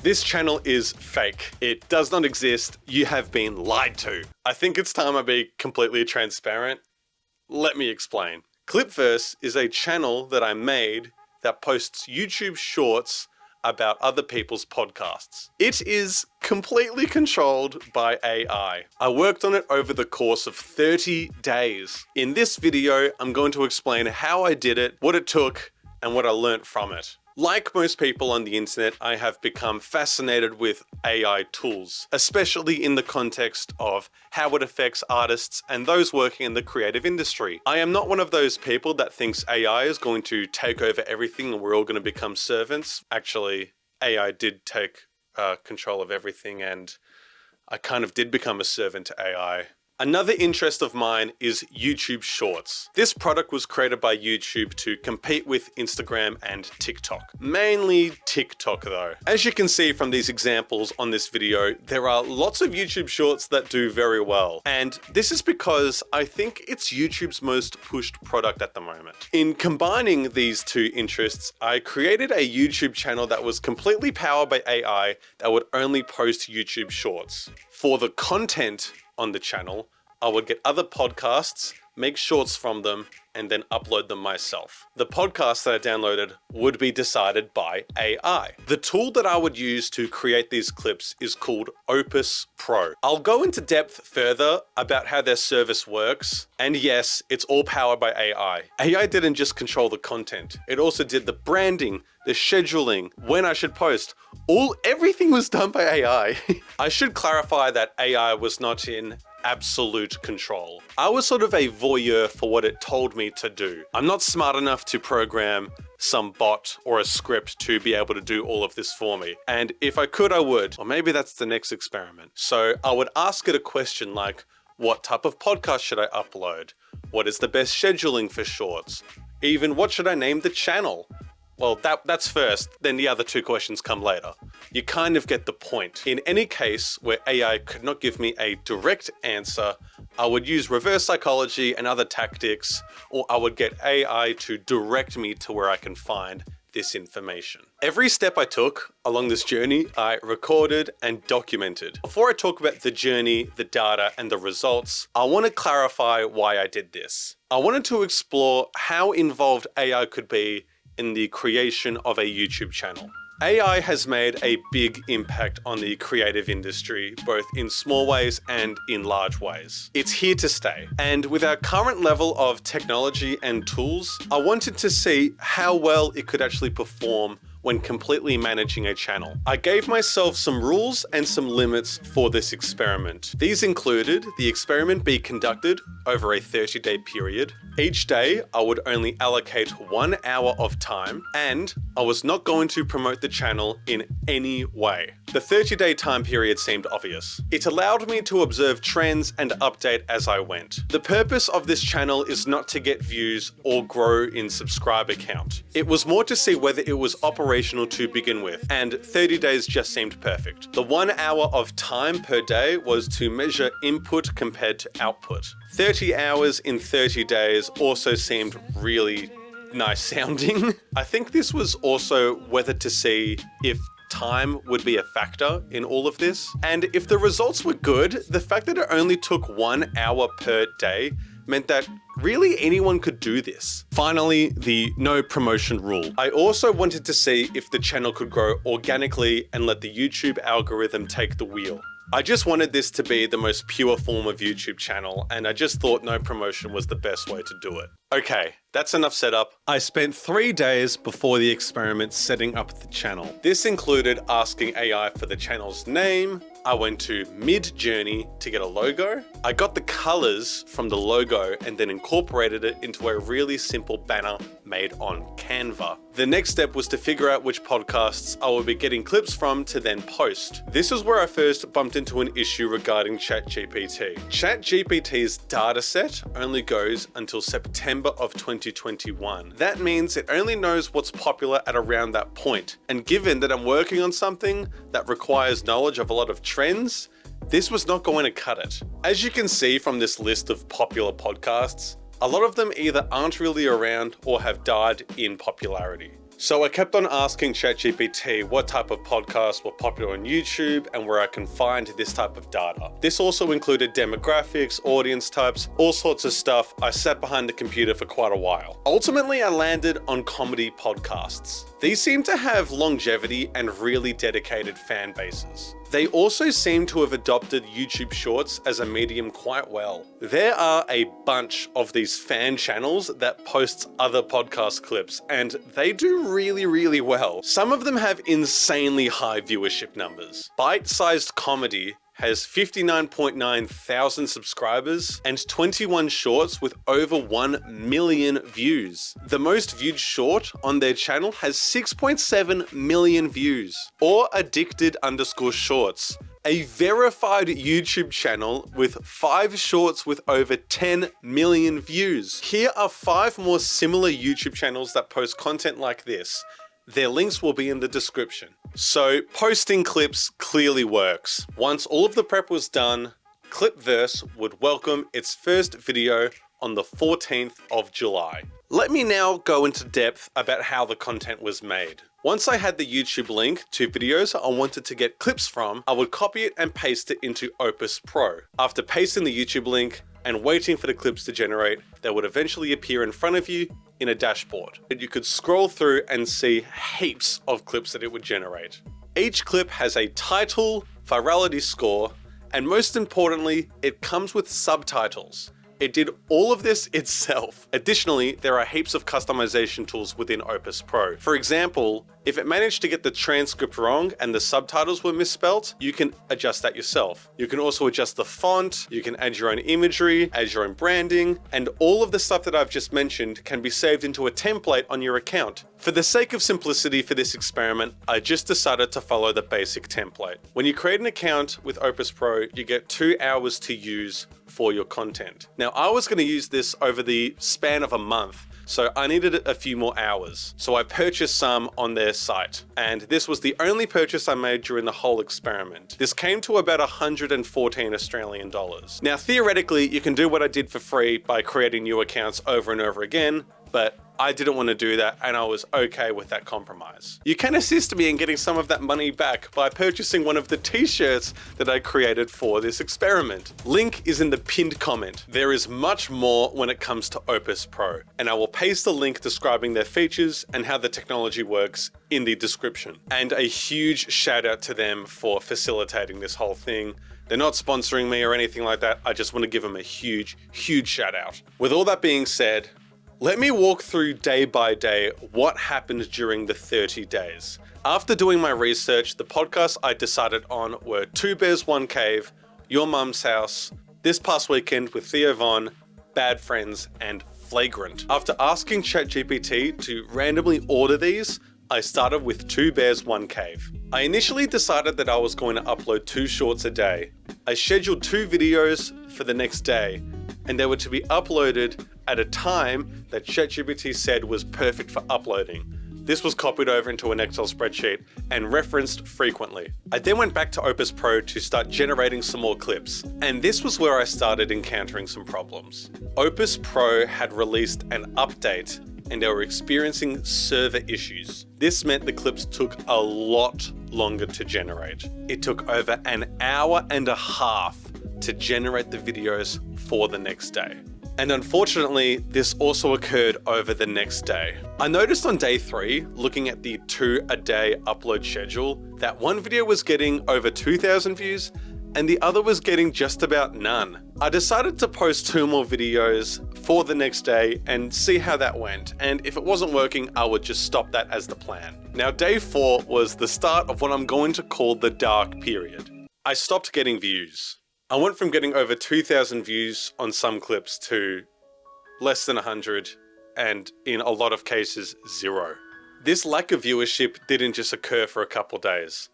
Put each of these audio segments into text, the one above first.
This channel is fake. It does not exist. You have been lied to. I think it's time I be completely transparent. Let me explain. Clipverse is a channel that I made that posts YouTube shorts about other people's podcasts. It is completely controlled by AI. I worked on it over the course of 30 days. In this video, I'm going to explain how I did it, what it took, and what I learned from it. Like most people on the internet, I have become fascinated with AI tools, especially in the context of how it affects artists and those working in the creative industry. I am not one of those people that thinks AI is going to take over everything and we're all going to become servants. Actually, AI did take control of everything, and I kind of did become a servant to AI. Another interest of mine is YouTube Shorts. This product was created by YouTube to compete with Instagram and TikTok. Mainly TikTok though. As you can see from these examples on this video, there are lots of YouTube Shorts that do very well. And this is because I think it's YouTube's most pushed product at the moment. In combining these two interests, I created a YouTube channel that was completely powered by AI that would only post YouTube Shorts. For the content on the channel, I would get other podcasts, make shorts from them, and then upload them myself. The podcasts that I downloaded would be decided by AI. The tool that I would use to create these clips is called OPUS Pro. I'll go into depth further about how their service works. And yes, it's all powered by AI. AI didn't just control the content. It also did the branding, the scheduling, when I should post. Everything was done by AI. I should clarify that AI was not in absolute control. I was sort of a voyeur for what it told me to do. I'm not smart enough to program some bot or a script to be able to do all of this for me. And if I could, I would. Or maybe that's the next experiment. So I would ask it a question like, what type of podcast should I upload? What is the best scheduling for shorts? Even what should I name the channel? Well, that's first, then the other two questions come later. You kind of get the point. In any case where AI could not give me a direct answer, I would use reverse psychology and other tactics, or I would get AI to direct me to where I can find this information. Every step I took along this journey, I recorded and documented. Before I talk about the journey, the data, and the results, I want to clarify why I did this. I wanted to explore how involved AI could be in the creation of a YouTube channel. AI has made a big impact on the creative industry, both in small ways and in large ways. It's here to stay. And with our current level of technology and tools, I wanted to see how well it could actually perform when completely managing a channel. I gave myself some rules and some limits for this experiment. These included the experiment be conducted over a 30-day period. Each day, I would only allocate 1 hour of time, and I was not going to promote the channel in any way. The 30-day time period seemed obvious. It allowed me to observe trends and update as I went. The purpose of this channel is not to get views or grow in subscriber count. It was more to see whether it was operational to begin with, and 30 days just seemed perfect. The 1 hour of time per day was to measure input compared to output. 30 hours in 30 days also seemed really nice sounding. I think this was also whether to see if time would be a factor in all of this. And if the results were good, the fact that it only took 1 hour per day meant that really anyone could do this. Finally, the no promotion rule. I also wanted to see if the channel could grow organically and let the YouTube algorithm take the wheel. I just wanted this to be the most pure form of YouTube channel, and I just thought no promotion was the best way to do it. Okay, that's enough setup. I spent 3 days before the experiment setting up the channel. This included asking AI for the channel's name. I went to Mid-Journey to get a logo. I got the colors from the logo and then incorporated it into a really simple banner made on Canva. The next step was to figure out which podcasts I would be getting clips from to then post. This is where I first bumped into an issue regarding ChatGPT. ChatGPT's dataset only goes until September of 2021. That means it only knows what's popular at around that point. And given that I'm working on something that requires knowledge of a lot of trends, this was not going to cut it. As you can see from this list of popular podcasts, a lot of them either aren't really around or have died in popularity. So I kept on asking ChatGPT what type of podcasts were popular on YouTube and where I can find this type of data. This also included demographics, audience types, all sorts of stuff. I sat behind the computer for quite a while. Ultimately, I landed on comedy podcasts. These seem to have longevity and really dedicated fan bases. They also seem to have adopted YouTube Shorts as a medium quite well. There are a bunch of these fan channels that post other podcast clips, and they do really well. Some of them have insanely high viewership numbers. Bite-sized Comedy has 59.9 thousand subscribers and 21 shorts with over 1 million views. The most viewed short on their channel has 6.7 million views. Or Addicted_Shorts, a verified YouTube channel with 5 shorts with over 10 million views. Here are 5 more similar YouTube channels that post content like this. Their links will be in the description. So posting clips clearly works. Once all of the prep was done, Clipverse would welcome its first video on the 14th of July. Let me now go into depth about how the content was made. Once I had the YouTube link to videos I wanted to get clips from, I would copy it and paste it into OPUS Pro. After pasting the YouTube link and waiting for the clips to generate, they would eventually appear in front of you in a dashboard. You could scroll through and see heaps of clips that it would generate. Each clip has a title, virality score, and most importantly, it comes with subtitles. It did all of this itself. Additionally, there are heaps of customization tools within OPUS Pro. For example, if it managed to get the transcript wrong and the subtitles were misspelt, you can adjust that yourself. You can also adjust the font, you can add your own imagery, add your own branding, and all of the stuff that I've just mentioned can be saved into a template on your account. For the sake of simplicity for this experiment, I just decided to follow the basic template. When you create an account with OPUS Pro, you get 2 hours to use for your content. Now, I was going to use this over the span of a month, so I needed a few more hours. So I purchased some on their site, and this was the only purchase I made during the whole experiment. This came to about 114 Australian dollars. Now, theoretically, you can do what I did for free by creating new accounts over and over again, but I didn't want to do that, and I was okay with that compromise. You can assist me in getting some of that money back by purchasing one of the t-shirts that I created for this experiment. Link is in the pinned comment. There is much more when it comes to OPUS Pro, and I will paste the link describing their features and how the technology works in the description. And a huge shout out to them for facilitating this whole thing. They're not sponsoring me or anything like that. I just want to give them a huge shout out. With all that being said, let me walk through day by day what happened during the 30 days. After doing my research, the podcasts I decided on were 2 Bears, 1 Cave, Your Mum's House, This Past Weekend with Theo Von, Bad Friends, and Flagrant. After asking ChatGPT to randomly order these, I started with 2 Bears, 1 Cave. I initially decided that I was going to upload 2 shorts a day. I scheduled 2 videos for the next day, and they were to be uploaded at a time that ChatGPT said was perfect for uploading. This was copied over into an Excel spreadsheet and referenced frequently. I then went back to OPUS Pro to start generating some more clips, and this was where I started encountering some problems. OPUS Pro had released an update and they were experiencing server issues. This meant the clips took a lot longer to generate. It took over an hour and a half to generate the videos for the next day. And unfortunately, this also occurred over the next day. I noticed on day 3, looking at the 2-a-day upload schedule, that one video was getting over 2,000 views and the other was getting just about none. I decided to post 2 more videos for the next day and see how that went. And if it wasn't working, I would just stop that as the plan. Now, day 4 was the start of what I'm going to call the dark period. I stopped getting views. I went from getting over 2,000 views on some clips to less than 100, and in a lot of cases, 0. This lack of viewership didn't just occur for a couple days.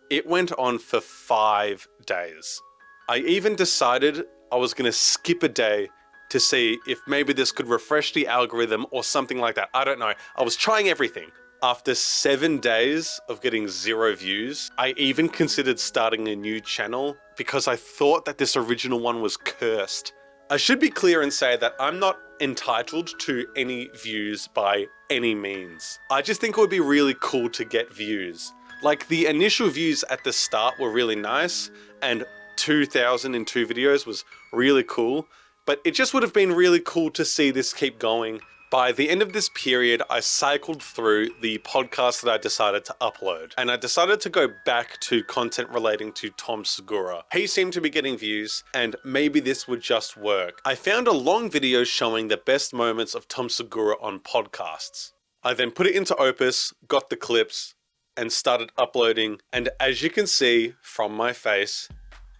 It went on for 5 days. I even decided I was going to skip a day to see if maybe this could refresh the algorithm or something like that. I don't know. I was trying everything. After 7 days of getting 0 views, I even considered starting a new channel because I thought that this original one was cursed. I should be clear and say that I'm not entitled to any views by any means. I just think it would be really cool to get views. Like, the initial views at the start were really nice, and 2,000 in 2 videos was really cool, but it just would have been really cool to see this keep going. By the end of this period, I cycled through the podcast that I decided to upload, and I decided to go back to content relating to Tom Segura. He seemed to be getting views, and maybe this would just work. I found a long video showing the best moments of Tom Segura on podcasts. I then put it into Opus, got the clips, and started uploading, and as you can see from my face,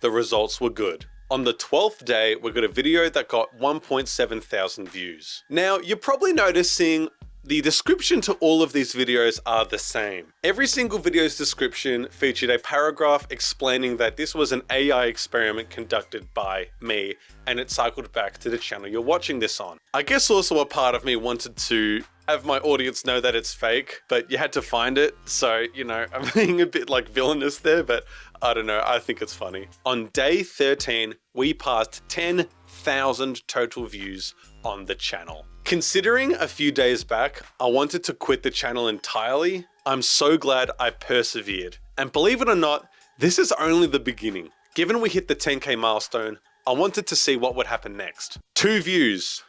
the results were good. On the 12th day, we got a video that got 1.7 thousand views. Now, you're probably noticing the description to all of these videos are the same. Every single video's description featured a paragraph explaining that this was an AI experiment conducted by me, and it cycled back to the channel you're watching this on. I guess also a part of me wanted to have my audience know that it's fake, but you had to find it. So, you know, I'm being a bit like villainous there, but I don't know, I think it's funny. On day 13, we passed 10,000 total views on the channel. Considering a few days back, I wanted to quit the channel entirely, I'm so glad I persevered. And believe it or not, this is only the beginning. Given we hit the 10K milestone, I wanted to see what would happen next. 2 views.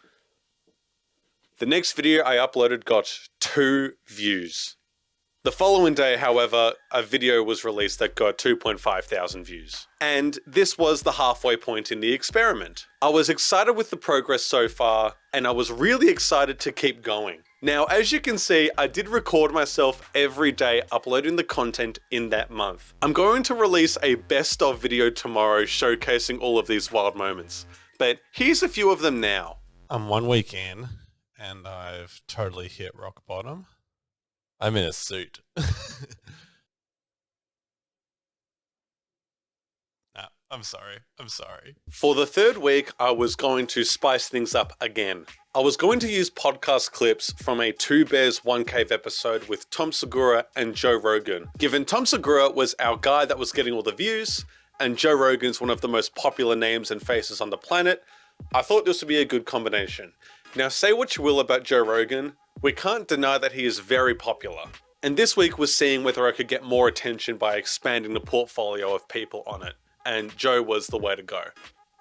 The next video I uploaded got 2 views. The following day, however, a video was released that got 2.5 thousand views. And this was the halfway point in the experiment. I was excited with the progress so far, and I was really excited to keep going. Now, as you can see, I did record myself every day uploading the content in that month. I'm going to release a best of video tomorrow showcasing all of these wild moments, but here's a few of them now. I'm 1 week in, and I've totally hit rock bottom. I'm in a suit. Nah, I'm sorry. For the 3rd week, I was going to spice things up again. I was going to use podcast clips from a 2 Bears 1 Cave episode with Tom Segura and Joe Rogan. Given Tom Segura was our guy that was getting all the views, and Joe Rogan's one of the most popular names and faces on the planet, I thought this would be a good combination. Now, say what you will about Joe Rogan, we can't deny that he is very popular. And this week was seeing whether I could get more attention by expanding the portfolio of people on it. And Joe was the way to go.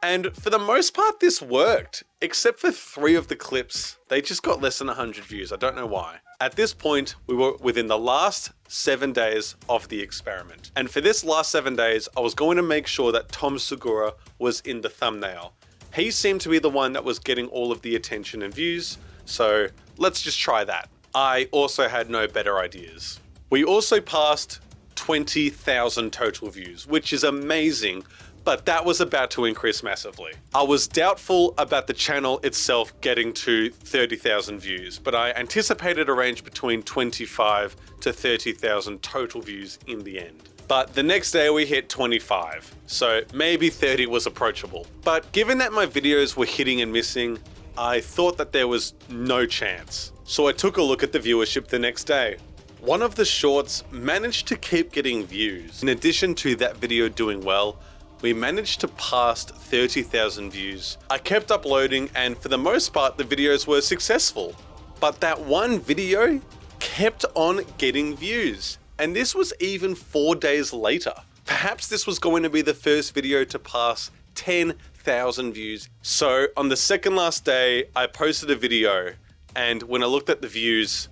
And for the most part, this worked. Except for 3 of the clips, they just got less than 100 views. I don't know why. At this point, we were within the last 7 days of the experiment. And for this last 7 days, I was going to make sure that Tom Segura was in the thumbnail. He seemed to be the one that was getting all of the attention and views, so let's just try that. I also had no better ideas. We also passed 20,000 total views, which is amazing, but that was about to increase massively. I was doubtful about the channel itself getting to 30,000 views, but I anticipated a range between 25 to 30,000 total views in the end. But the next day we hit 25, so maybe 30 was approachable. But given that my videos were hitting and missing, I thought that there was no chance. So I took a look at the viewership the next day. One of the shorts managed to keep getting views. In addition to that video doing well, we managed to pass 30,000 views. I kept uploading, and for the most part, the videos were successful. But that one video kept on getting views. And this was even 4 days later. Perhaps this was going to be the first video to pass 10,000 views. So on the second last day, I posted a video, and when I looked at the views,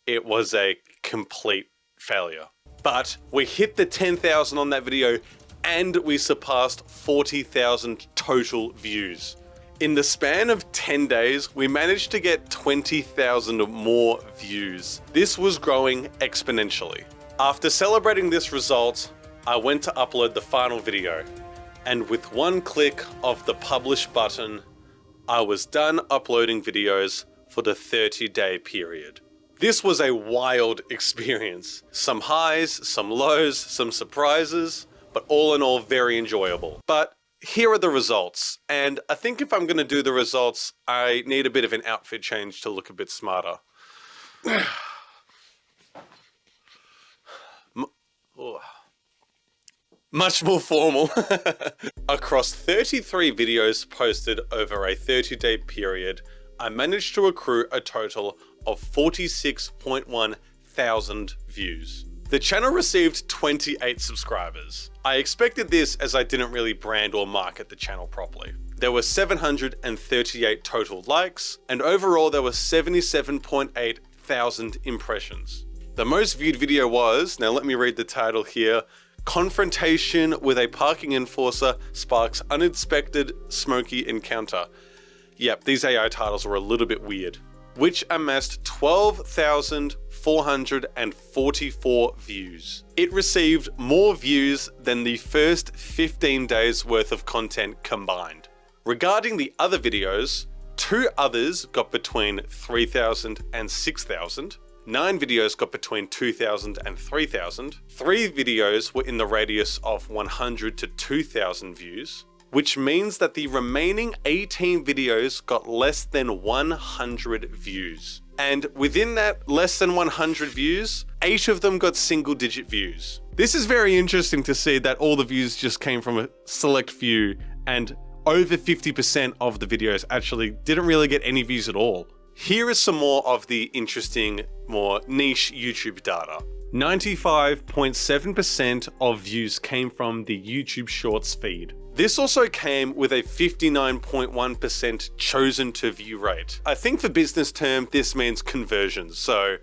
it was a complete failure. But we hit the 10,000 on that video, and we surpassed 40,000 total views. In the span of 10 days, we managed to get 20,000 more views. This was growing exponentially. After celebrating this result, I went to upload the final video, and with one click of the publish button, I was done uploading videos for the 30-day period. This was a wild experience. Some highs, some lows, some surprises, but all in all, very enjoyable. But here are the results, and I think if I'm gonna do the results, I need a bit of an outfit change to look a bit smarter. Much more formal. Across 33 videos posted over a 30-day period, I managed to accrue a total of 46.1 thousand views. The channel received 28 subscribers. I expected this as I didn't really brand or market the channel properly. There were 738 total likes, and overall there were 77.8 thousand impressions. The most viewed video was, now let me read the title here, Confrontation with a Parking Enforcer Sparks Unexpected Smoky Encounter. Yep, these AI titles were a little bit weird. Which amassed 12,444 views. It received more views than the first 15 days worth of content combined. Regarding the other videos, 2 others got between 3,000 and 6,000. 9 videos got between 2,000 and 3,000. 3 videos were in the radius of 100 to 2,000 views, which means that the remaining 18 videos got less than 100 views. And within that less than 100 views, 8 of them got single-digit views. This is very interesting to see that all the views just came from a select few, and over 50% of the videos actually didn't really get any views at all. Here is some more of the interesting, more niche YouTube data. 95.7% of views came from the YouTube Shorts feed. This also came with a 59.1% chosen to view rate. I think for business term, this means conversions, so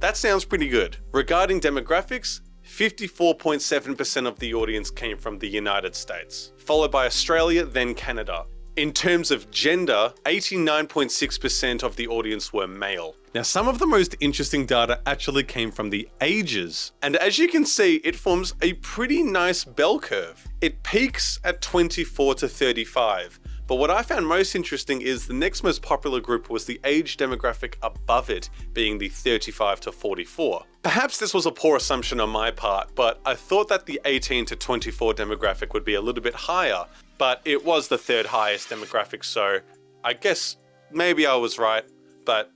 that sounds pretty good. Regarding demographics, 54.7% of the audience came from the United States, followed by Australia, then Canada. In terms of gender, 89.6% of the audience were male. Now, some of the most interesting data actually came from the ages. And as you can see, it forms a pretty nice bell curve. It peaks at 24 to 35. But what I found most interesting is the next most popular group was the age demographic above it, being the 35 to 44. Perhaps this was a poor assumption on my part, but I thought that the 18 to 24 demographic would be a little bit higher, but it was the 3rd highest demographic, so I guess maybe I was right, but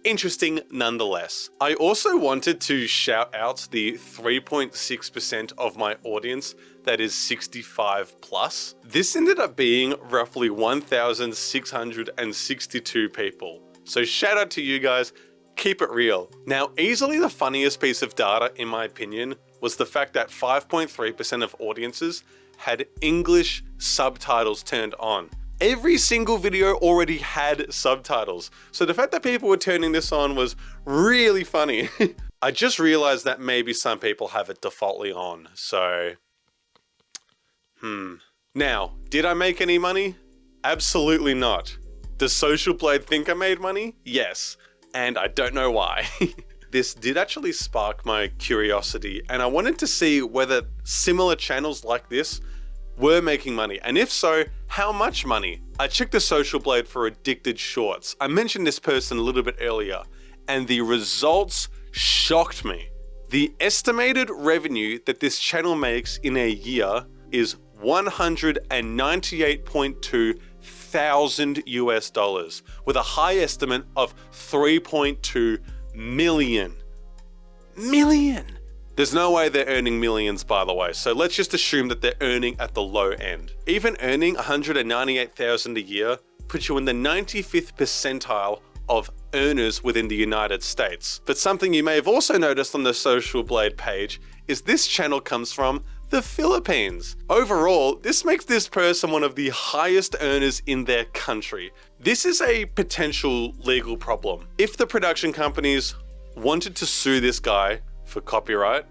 interesting nonetheless. I also wanted to shout out the 3.6% of my audience that is 65 plus. This ended up being roughly 1,662 people. So shout out to you guys, keep it real. Now, easily the funniest piece of data, in my opinion, was the fact that 5.3% of audiences had English subtitles turned on. Every single video already had subtitles. So the fact that people were turning this on was really funny. I just realized that maybe some people have it defaultly on, so Now, did I make any money? Absolutely not. Does Social Blade think I made money? Yes, and I don't know why. This did actually spark my curiosity, and I wanted to see whether similar channels like this were making money, and if so, how much money? I checked the Social Blade for Addicted Shorts. I mentioned this person a little bit earlier, and the results shocked me. The estimated revenue that this channel makes in a year is $198.2 thousand US dollars, with a high estimate of 3.2 million. There's no way they're earning millions, by the way, so let's just assume that they're earning at the low end. Even earning $198,000 a year puts you in the 95th percentile of earners within the United States. But something you may have also noticed on the Social Blade page is this channel comes from the Philippines. Overall, this makes this person one of the highest earners in their country. This is a potential legal problem. If the production companies wanted to sue this guy for copyright,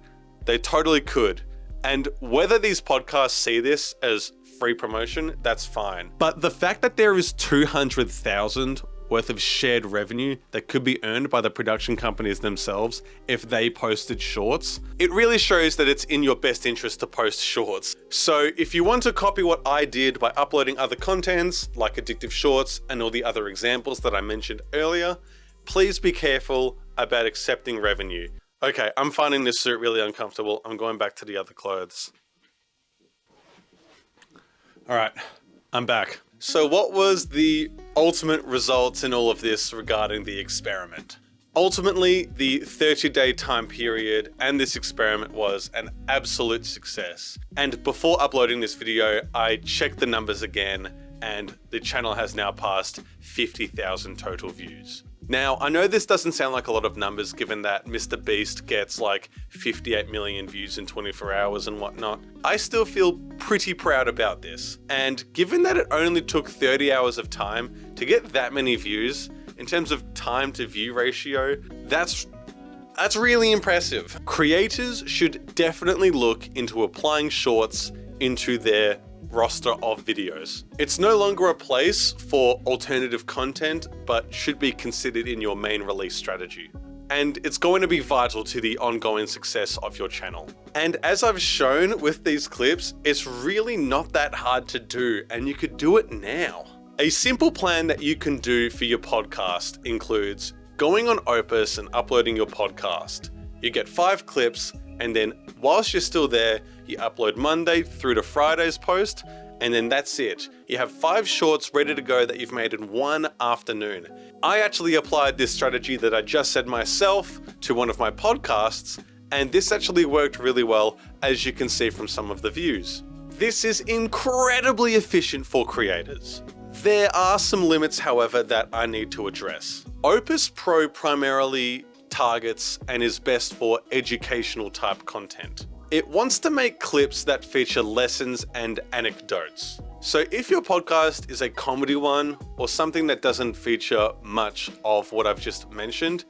they totally could. And whether these podcasts see this as free promotion, that's fine. But the fact that there is 200,000 worth of shared revenue that could be earned by the production companies themselves if they posted shorts, it really shows that it's in your best interest to post shorts. So if you want to copy what I did by uploading other contents like addictive shorts and all the other examples that I mentioned earlier, please be careful about accepting revenue. Okay, I'm finding this suit really uncomfortable. I'm going back to the other clothes. All right, I'm back. So what was the ultimate results in all of this regarding the experiment? Ultimately, the 30-day time period and this experiment was an absolute success. And before uploading this video, I checked the numbers again, and the channel has now passed 50,000 total views. Now, I know this doesn't sound like a lot of numbers given that Mr. Beast gets like 58 million views in 24 hours and whatnot. I still feel pretty proud about this. And given that it only took 30 hours of time to get that many views, in terms of time to view ratio, that's really impressive. Creators should definitely look into applying shorts into their roster of videos. It's no longer a place for alternative content, but should be considered in your main release strategy. And it's going to be vital to the ongoing success of your channel. And as I've shown with these clips, it's really not that hard to do, and you could do it now. A simple plan that you can do for your podcast includes going on Opus and uploading your podcast. You get 5 clips, and then whilst you're still there, you upload Monday through to Friday's post, and then that's it. You have 5 shorts ready to go that you've made in one afternoon. I actually applied this strategy that I just said myself to one of my podcasts, and this actually worked really well, as you can see from some of the views. This is incredibly efficient for creators. There are some limits, however, that I need to address. Opus Pro primarily targets and is best for educational type content. It wants to make clips that feature lessons and anecdotes. So if your podcast is a comedy one or something that doesn't feature much of what I've just mentioned,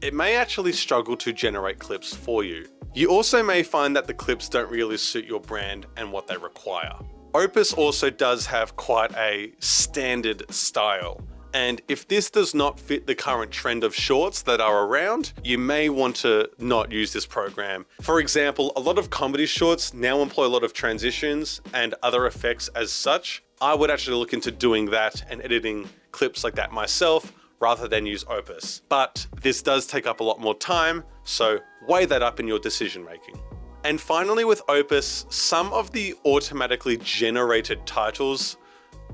it may actually struggle to generate clips for you. You also may find that the clips don't really suit your brand and what they require. Opus also does have quite a standard style. And if this does not fit the current trend of shorts that are around, you may want to not use this program. For example, a lot of comedy shorts now employ a lot of transitions and other effects as such. I would actually look into doing that and editing clips like that myself rather than use Opus. But this does take up a lot more time, so weigh that up in your decision making. And finally with Opus, some of the automatically generated titles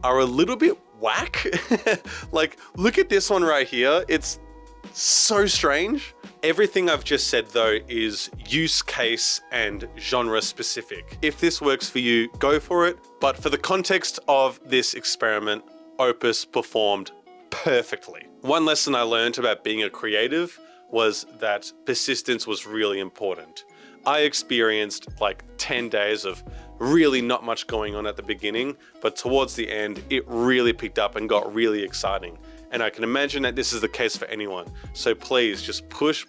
are a little bit whack. Like, look at this one right here. It's so strange. Everything I've just said though is use case and genre specific. If this works for you, go for it. But for the context of this experiment, Opus performed perfectly. One lesson I learned about being a creative was that persistence was really important. I experienced like 10 days of really not much going on at the beginning, but towards the end, it really picked up and got really exciting. And I can imagine that this is the case for anyone. So please just push,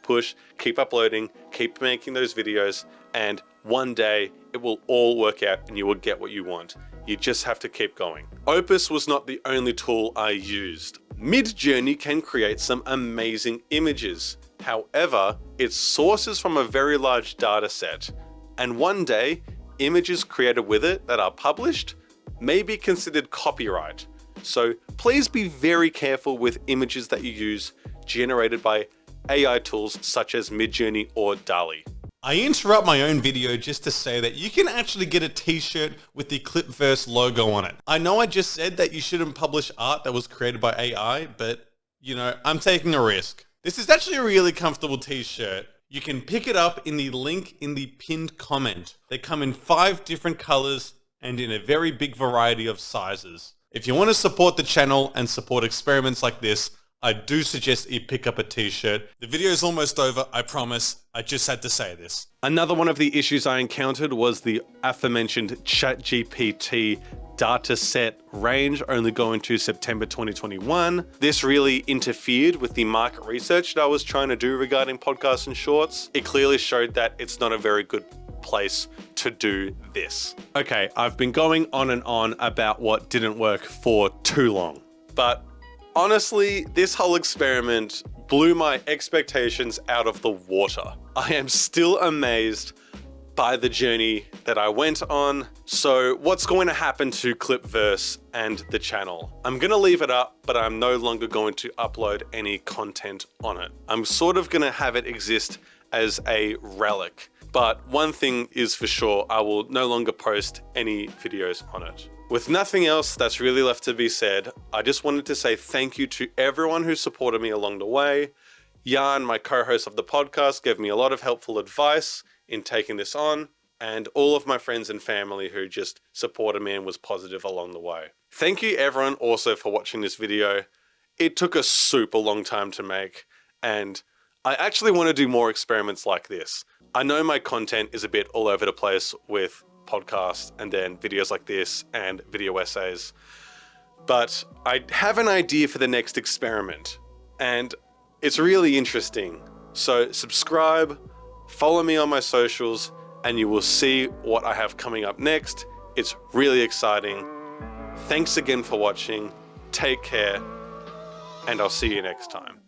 keep uploading, keep making those videos, and one day it will all work out and you will get what you want. You just have to keep going. Opus was not the only tool I used. Midjourney can create some amazing images. However, it sources from a very large data set, and one day, images created with it that are published may be considered copyright. So please be very careful with images that you use generated by AI tools such as Midjourney or DALL-E. I interrupt my own video just to say that you can actually get a t-shirt with the Clipverse logo on it. I know I just said that you shouldn't publish art that was created by AI, but I'm taking a risk. This is actually a really comfortable t-shirt. You can pick it up in the link in the pinned comment. They come in 5 different colors and in a very big variety of sizes. If you want to support the channel and support experiments like this, I do suggest you pick up a t-shirt. The video is almost over, I promise. I just had to say this. Another one of the issues I encountered was the aforementioned ChatGPT dataset range only going to September 2021. This really interfered with the market research that I was trying to do regarding podcasts and shorts. It clearly showed that it's not a very good place to do this. Okay, I've been going on and on about what didn't work for too long, but honestly, this whole experiment blew my expectations out of the water. I am still amazed by the journey that I went on. So what's going to happen to Clipverse and the channel? I'm gonna leave it up, but I'm no longer going to upload any content on it. I'm sort of gonna have it exist as a relic. But one thing is for sure, I will no longer post any videos on it. With nothing else that's really left to be said, I just wanted to say thank you to everyone who supported me along the way. Jan, my co-host of the podcast, gave me a lot of helpful advice in taking this on. and all of my friends and family who just supported me and was positive along the way. Thank you everyone also for watching this video. It took a super long time to make, and I actually want to do more experiments like this. I know my content is a bit all over the place with podcasts and then videos like this and video essays, but I have an idea for the next experiment, and it's really interesting. So subscribe, follow me on my socials, and you will see what I have coming up next. It's really exciting. Thanks again for watching. Take care, and I'll see you next time.